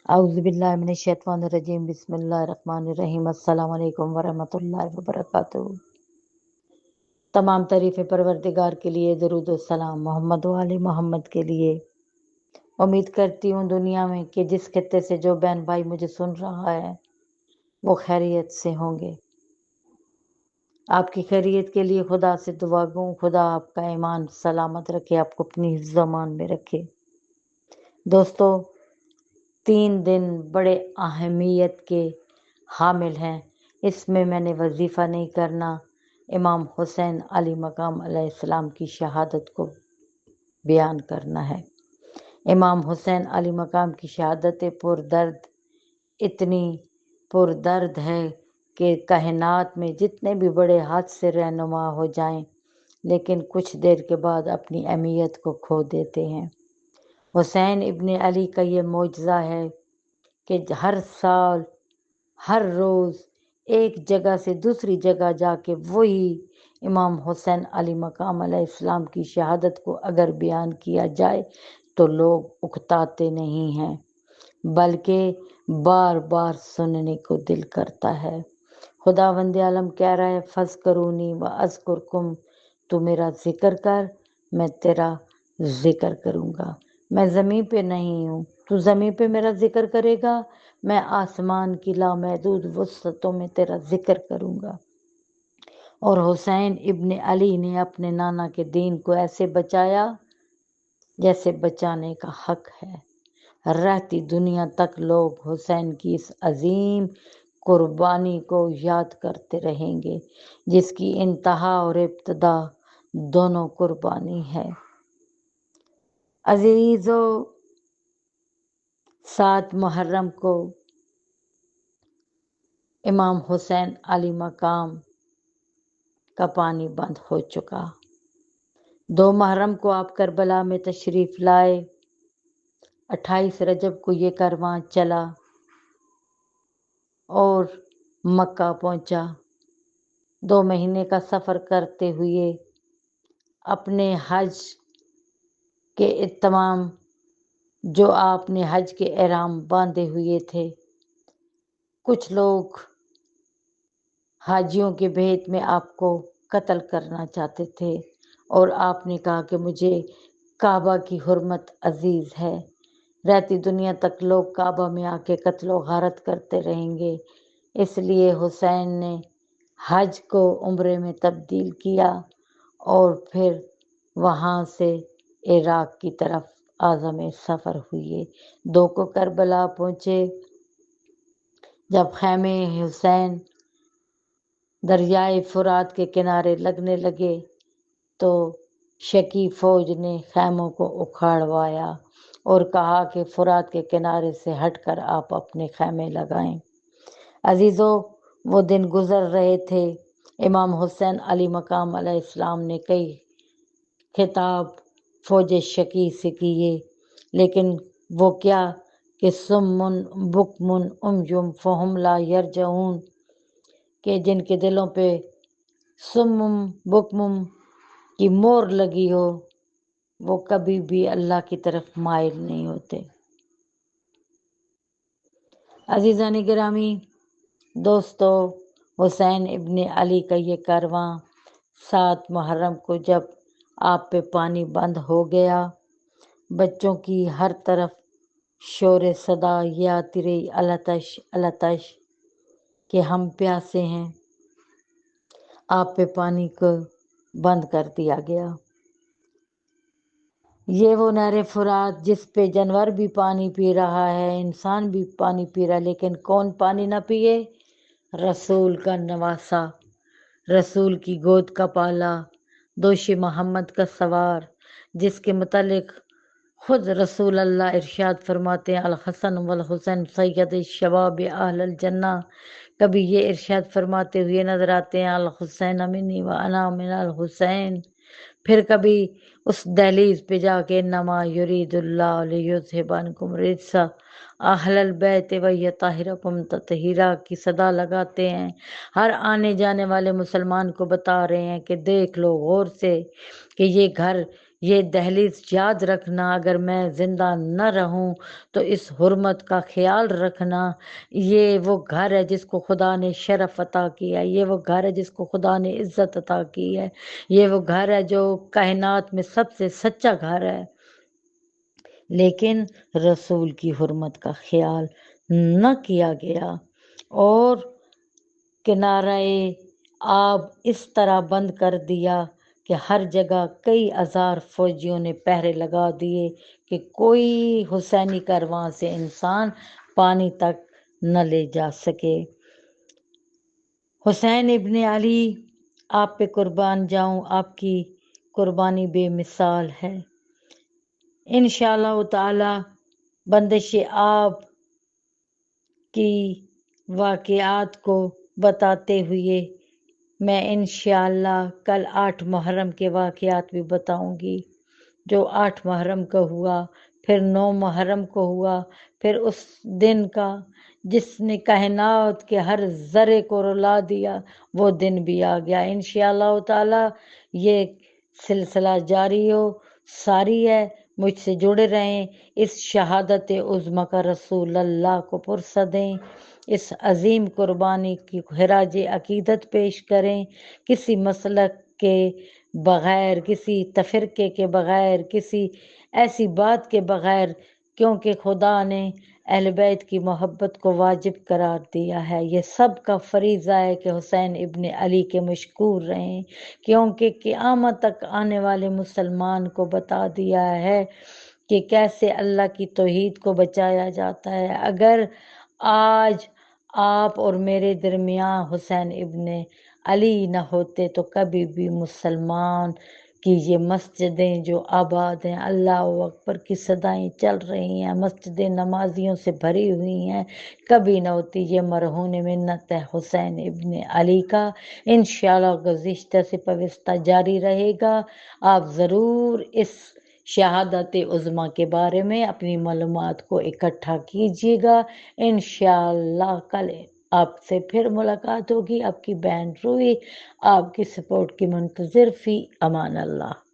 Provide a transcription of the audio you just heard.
औज़ुबिल्लाहिमिनश्शैतानिर्रजीम बिस्मिल्लाहिर्रहमानिर्रहीम अस्सलामु अलैकुम वरहमतुल्लाहि वबरकातुहू। तमाम तारीफ़ें परवरदिगार के लिए, दरूद व सलाम मोहम्मद व आले मोहम्मद के लिए। उम्मीद करती हूँ दुनिया में कि जिस खित्ते से जो बहन भाई मुझे सुन रहा है वो खैरियत से होंगे। आपकी खैरियत के लिए खुदा से दुआ गूँ, खुदा आपका ईमान सलामत रखे, आपको अपनी हिफ्ज़ अमान में रखे। दोस्तों, 3 दिन बड़े अहमियत के हामिल हैं। इसमें मैंने वजीफ़ा नहीं करना, इमाम हुसैन अली मकाम अलैहिस्सलाम की शहादत को बयान करना है। इमाम हुसैन अली मकाम की शहादत इतनी पुरदर्द है कि कायनात में जितने भी बड़े हादसे रहनुमा हो जाएं, लेकिन कुछ देर के बाद अपनी अहमियत को खो देते हैं। हुसैन इब्ने अली का ये मौजज़ा है कि हर साल हर रोज़ एक जगह से दूसरी जगह जाके वही इमाम हुसैन अली मकाम अलैहिस्सलाम की शहादत को अगर बयान किया जाए तो लोग उकताते नहीं हैं, बल्कि बार बार सुनने को दिल करता है। खुदावंद आलम कह रहा है, फ़ज़्कुरूनी व अज़्कुरकुम, तू मेरा जिक्र कर, मैं तेरा जिक्र करूँगा। मैं ज़मीन पे नहीं हूँ, तू ज़मीन पे मेरा जिक्र करेगा, मैं आसमान की लामहदूद वुसअतों में तेरा जिक्र करूँगा। और हुसैन इब्ने अली ने अपने नाना के दीन को ऐसे बचाया जैसे बचाने का हक है। रहती दुनिया तक लोग हुसैन की इस अजीम कुर्बानी को याद करते रहेंगे, जिसकी इंतहा और इब्तदा दोनों कुर्बानी है। अजीजो, 7 मुहर्रम को इमाम हुसैन अली मकाम का पानी बंद हो चुका। 2 मुहर्रम को आप करबला में तशरीफ़ लाए। 28 रजब को ये कारवां चला और मक्का पहुंचा। 2 महीने का सफ़र करते हुए अपने हज के तमाम जो आपने हज के एहराम बांधे हुए थे, कुछ लोग हाजियों के भेद में आपको कत्ल करना चाहते थे और आपने कहा कि मुझे काबा की हुर्मत अजीज़ है। रहती दुनिया तक लोग काबा में आके कत्ल व गारत करते रहेंगे, इसलिए हुसैन ने हज को उम्रे में तब्दील किया और फिर वहाँ से इराक़ की तरफ आज़म सफ़र हुए। 2 को करबला पहुँचे। जब खैमे हुसैन दरियाए फुरात के किनारे लगने लगे तो शकी फ़ौज ने खैमों को उखाड़वाया और कहा कि फुरात के किनारे से हटकर आप अपने खैमे लगाएं। अजीज़ों, वो दिन गुज़र रहे थे। इमाम हुसैन अली मकाम अलैहिस्सलाम ने कई खिताब फ़ौज शकी से किए, लेकिन वो क्या कि सुम्मुन बुकमुन उमयुम फ़हुम ला यरजऊन, के जिनके दिलों पे सुम्मुम बुकमुम की मोहर लगी हो वो कभी भी अल्लाह की तरफ माइल नहीं होते। अजीज़ानी गिरामी, दोस्तों, हुसैन इब्ने अली का ये कारवां 7 मुहर्रम को जब आप पे पानी बंद हो गया, बच्चों की हर तरफ शोर सदा ये आती रही, अलतश अलतश, कि हम प्यासे हैं। आप पे पानी को बंद कर दिया गया। ये वो नहर फुरात जिस पे जानवर भी पानी पी रहा है, इंसान भी पानी पी रहा है, लेकिन कौन पानी ना पिए? रसूल का नवासा, रसूल की गोद का पाला, दोषी मोहम्मद का सवार, जिसके मुतालिक खुद रसूल अल्लाह इरशाद फरमाते हैं, अल हसन वल हुसैन सैयद शबाब अहल जन्ना। कभी ये इरशाद फरमाते हुए नजर आते हैं, अल हुसैन मिन्नी व अना मिनल हुसैन। फिर कभी उस दहलीज पे जाके नमा युरीदुल्लाह लियुज़हिबअनकुम रिज्सा अहलल बैत व यताहिरकुम ततहीरा की सदा लगाते हैं। हर आने जाने वाले मुसलमान को बता रहे हैं कि देख लो गौर से कि ये घर یہ دہلیز یاد رکھنا، اگر میں زندہ نہ رہوں تو اس حرمت کا خیال رکھنا۔ یہ وہ گھر ہے جس کو خدا نے شرف عطا کیا ہے، یہ وہ گھر ہے جس کو خدا نے عزت عطا کی ہے، یہ وہ گھر ہے جو کائنات میں سب سے سچا گھر ہے، لیکن رسول کی حرمت کا خیال نہ کیا گیا اور کنارہ آب اس طرح بند کر دیا کہ ہر جگہ کئی ہزار فوجیوں نے پہرے لگا دیے کہ کوئی حسینی کارواں سے انسان پانی تک نہ لے جا سکے۔ حسین ابن علی، آپ پہ قربان جاؤں، آپ کی قربانی بے مثال ہے۔ انشاءاللہ تعالی بندش آب کی واقعات کو بتاتے ہوئے میں انشاءاللہ کل 8 محرم کے واقعات بھی بتاؤں گی، جو 8 محرم کا ہوا، پھر 9 محرم کو ہوا، پھر اس دن کا جس نے کائنات کے ہر ذرے کو رلا دیا، وہ دن بھی آ گیا۔ انشاءاللہ تعالی یہ سلسلہ جاری ہو ساری ہے، مجھ سے جڑے رہیں، اس شہادت عظمیٰ کا رسول اللہ کو پرسہ دیں، اس عظیم قربانی کی خراج عقیدت پیش کریں، کسی مسلک کے بغیر، کسی تفرقے کے بغیر، کسی ایسی بات کے بغیر، کیونکہ خدا نے اہل بیت کی محبت کو واجب قرار دیا ہے۔ یہ سب کا فریضہ ہے کہ حسین ابن علی کے مشکور رہیں، کیونکہ قیامت تک آنے والے مسلمان کو بتا دیا ہے کہ کیسے اللہ کی توحید کو بچایا جاتا ہے۔ اگر آج آپ اور میرے درمیان حسین ابن علی نہ ہوتے تو کبھی بھی مسلمان کی یہ مسجدیں جو آباد ہیں، اللہ اکبر کی صدائیں چل رہی ہیں، مسجدیں نمازیوں سے بھری ہوئی ہیں، کبھی نہ ہوتی۔ یہ مرہون منت ہے حسین ابن علی کا۔ انشاءاللہ گزشتہ سے پوستہ جاری رہے گا۔ آپ ضرور اس شہادت عظمیٰ کے بارے میں اپنی معلومات کو اکٹھا کیجیے گا۔ انشاءاللہ کل آپ سے پھر ملاقات ہوگی۔ آپ کی بہن روحی آپ کی سپورٹ کی منتظر، فی امان اللہ۔